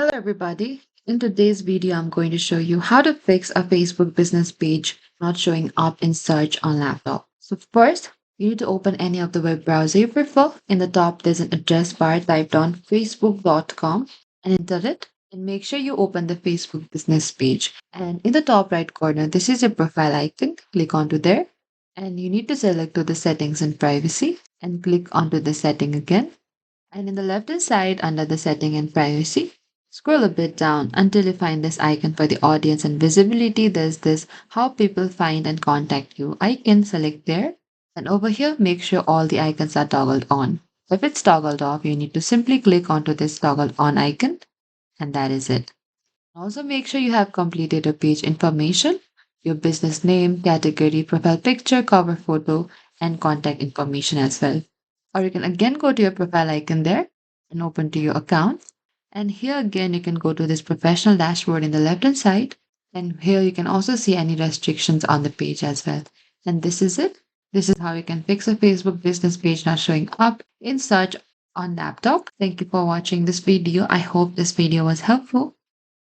Hello everybody. In today's video, I'm going to show you how to fix a Facebook business page not showing up in search on laptop. So first, you need to open any of the web browser you prefer. In the top, there's an address bar. Type down facebook.com and enter it. And make sure you open the Facebook business page. And in the top right corner, this is your profile icon. Click onto there. And you need to select to the settings and privacy and click onto the setting again. And in the left hand side under the setting and privacy, scroll a bit down until you find this icon for the audience and visibility. There's this how people find and contact you icon. Select there. And over here, make sure all the icons are toggled on. If it's toggled off, you need to simply click onto this toggle on icon, and that is it. Also, make sure you have completed your page information, your business name, category, profile picture, cover photo, and contact information as well. Or you can again go to your profile icon there and open to your account. And here again, you can go to this professional dashboard in the left hand side. And here you can also see any restrictions on the page as well. And this is it. This is how you can fix a Facebook business page not showing up in search on laptop. Thank you for watching this video. I hope this video was helpful.